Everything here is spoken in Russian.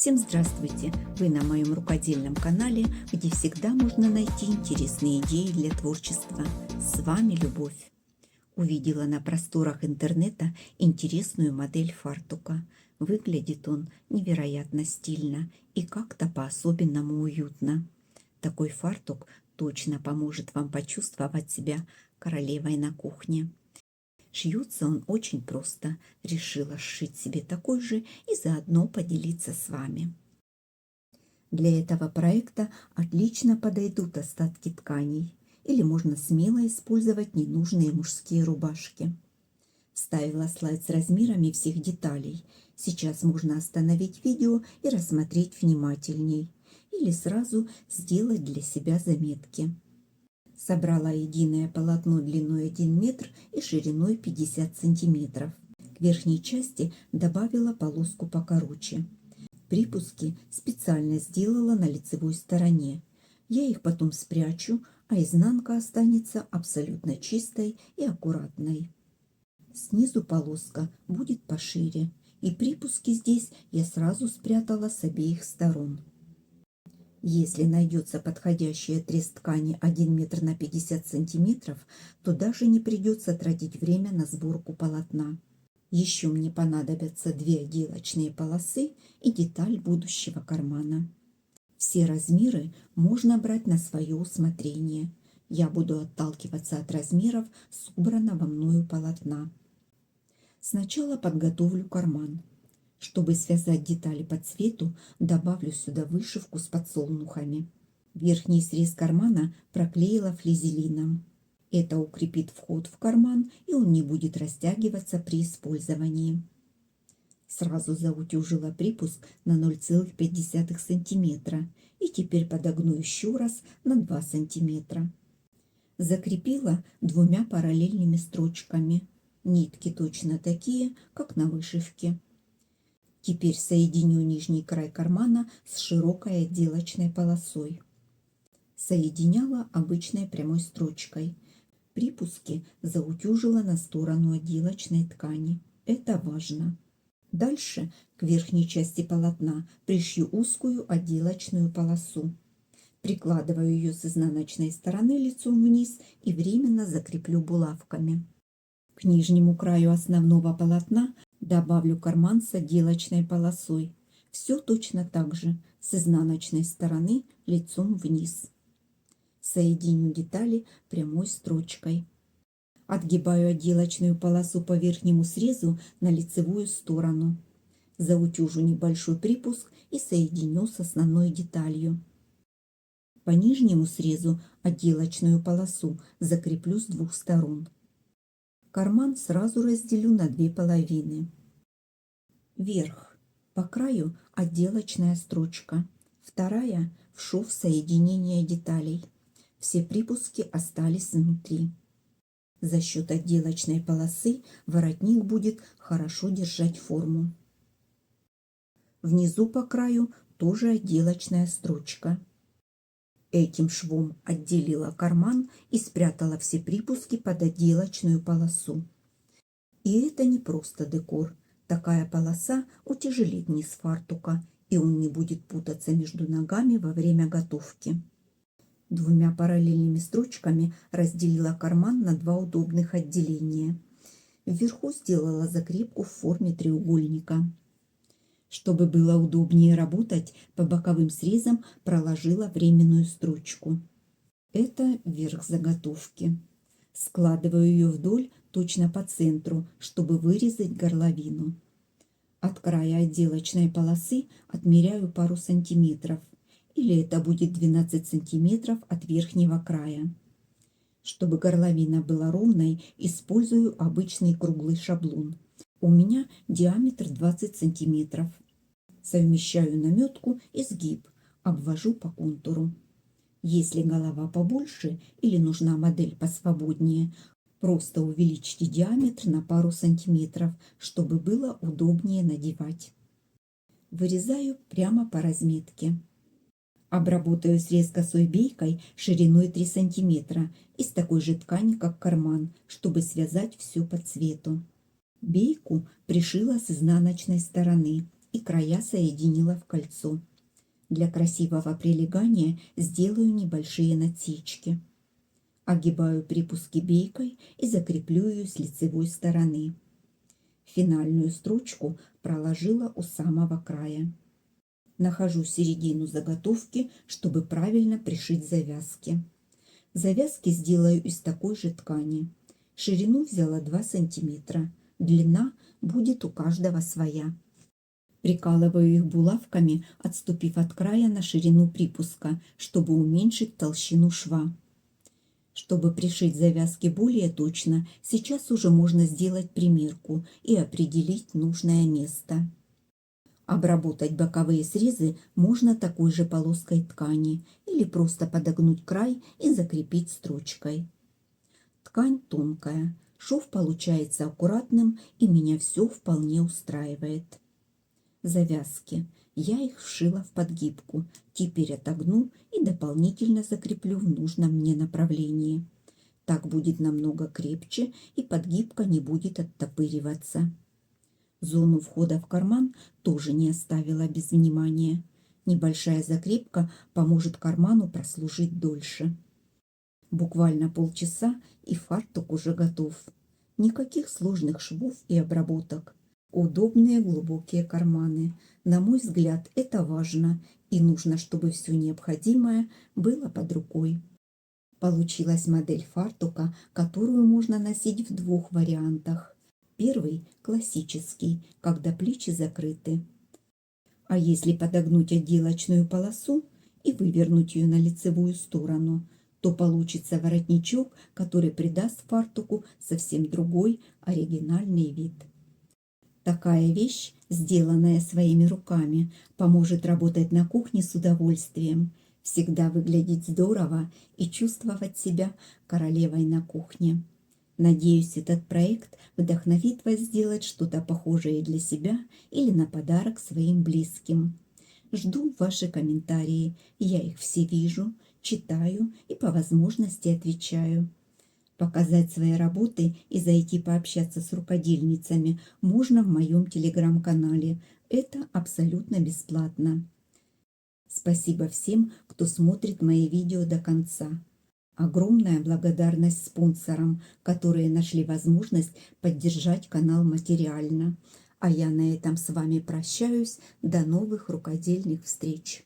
Всем здравствуйте! Вы на моем рукодельном канале, где всегда можно найти интересные идеи для творчества. С вами Любовь. Увидела на просторах интернета интересную модель фартука. Выглядит он невероятно стильно и как-то по-особенному уютно. Такой фартук точно поможет вам почувствовать себя королевой на кухне. Шьется он очень просто. Решила сшить себе такой же и заодно поделиться с вами. Для этого проекта отлично подойдут остатки тканей, или можно смело использовать ненужные мужские рубашки. Вставила слайд с размерами всех деталей. Сейчас можно остановить видео и рассмотреть внимательней, или сразу сделать для себя заметки. Собрала единое полотно длиной 1 метр и шириной 50 сантиметров. К верхней части добавила полоску покороче. Припуски специально сделала на лицевой стороне. Я их потом спрячу, а изнанка останется абсолютно чистой и аккуратной. Снизу полоска будет пошире, и припуски здесь я сразу спрятала с обеих сторон. Если найдется подходящий отрез ткани 1 метр на 50 сантиметров, то даже не придется тратить время на сборку полотна. Еще мне понадобятся 2 отделочные полосы и деталь будущего кармана. Все размеры можно брать на свое усмотрение. Я буду отталкиваться от размеров собранного мною полотна. Сначала подготовлю карман. Чтобы связать детали по цвету, добавлю сюда вышивку с подсолнухами. Верхний срез кармана проклеила флизелином. Это укрепит вход в карман, и он не будет растягиваться при использовании. Сразу заутюжила припуск на 0,5 см и теперь подогну еще раз на 2 см. Закрепила 2 параллельными строчками. Нитки точно такие, как на вышивке. Теперь соединю нижний край кармана с широкой отделочной полосой. Соединяла обычной прямой строчкой. Припуски заутюжила на сторону отделочной ткани. Это важно. Дальше к верхней части полотна пришью узкую отделочную полосу. Прикладываю ее с изнаночной стороны лицом вниз и временно закреплю булавками. К нижнему краю основного полотна добавлю карман с отделочной полосой. Все точно так же, с изнаночной стороны лицом вниз. Соединю детали прямой строчкой. Отгибаю отделочную полосу по верхнему срезу на лицевую сторону. Заутюжу небольшой припуск и соединю с основной деталью. По нижнему срезу отделочную полосу закреплю с 2 сторон. Карман сразу разделю на 2 половины. Верх. По краю отделочная строчка. Вторая в шов соединения деталей. Все припуски остались внутри. За счет отделочной полосы воротник будет хорошо держать форму. Внизу по краю тоже отделочная строчка. Этим швом отделила карман и спрятала все припуски под отделочную полосу. И это не просто декор. Такая полоса утяжелит низ фартука, и он не будет путаться между ногами во время готовки. 2 параллельными строчками разделила карман на 2 удобных отделения. Вверху сделала закрепку в форме треугольника. Чтобы было удобнее работать, по боковым срезам проложила временную строчку. Это верх заготовки. Складываю ее вдоль точно по центру, чтобы вырезать горловину. От края отделочной полосы отмеряю пару сантиметров, или это будет 12 сантиметров от верхнего края. Чтобы горловина была ровной, использую обычный круглый шаблон. У меня диаметр 20 сантиметров. Совмещаю наметку и сгиб, обвожу по контуру. Если голова побольше или нужна модель посвободнее, просто увеличьте диаметр на пару сантиметров, чтобы было удобнее надевать. Вырезаю прямо по разметке. Обработаю срез косой бейкой шириной 3 сантиметра из такой же ткани, как карман, чтобы связать все по цвету. Бейку пришила с изнаночной стороны и края соединила в кольцо. Для красивого прилегания сделаю небольшие насечки. Огибаю припуски бейкой и закреплю ее с лицевой стороны. Финальную строчку проложила у самого края. Нахожу середину заготовки, чтобы правильно пришить завязки. Завязки сделаю из такой же ткани. Ширину взяла 2 сантиметра. Длина будет у каждого своя. Прикалываю их булавками, отступив от края на ширину припуска, чтобы уменьшить толщину шва. Чтобы пришить завязки более точно, сейчас уже можно сделать примерку и определить нужное место. Обработать боковые срезы можно такой же полоской ткани или просто подогнуть край и закрепить строчкой. Ткань тонкая, шов получается аккуратным, и меня все вполне устраивает. Завязки. Я их вшила в подгибку. Теперь отогну и дополнительно закреплю в нужном мне направлении. Так будет намного крепче, и подгибка не будет оттопыриваться. Зону входа в карман тоже не оставила без внимания. Небольшая закрепка поможет карману прослужить дольше. Буквально полчаса, и фартук уже готов. Никаких сложных швов и обработок. Удобные глубокие карманы. На мой взгляд, это важно, и нужно, чтобы все необходимое было под рукой. Получилась модель фартука, которую можно носить в 2 вариантах. Первый – классический, когда плечи закрыты. А если подогнуть отделочную полосу и вывернуть ее на лицевую сторону, то получится воротничок, который придаст фартуку совсем другой оригинальный вид. Такая вещь, сделанная своими руками, поможет работать на кухне с удовольствием, всегда выглядеть здорово и чувствовать себя королевой на кухне. Надеюсь, этот проект вдохновит вас сделать что-то похожее для себя или на подарок своим близким. Жду ваши комментарии, я их все вижу, читаю и по возможности отвечаю. Показать свои работы и зайти пообщаться с рукодельницами можно в моем телеграм-канале. Это абсолютно бесплатно. Спасибо всем, кто смотрит мои видео до конца. Огромная благодарность спонсорам, которые нашли возможность поддержать канал материально. А я на этом с вами прощаюсь. До новых рукодельных встреч!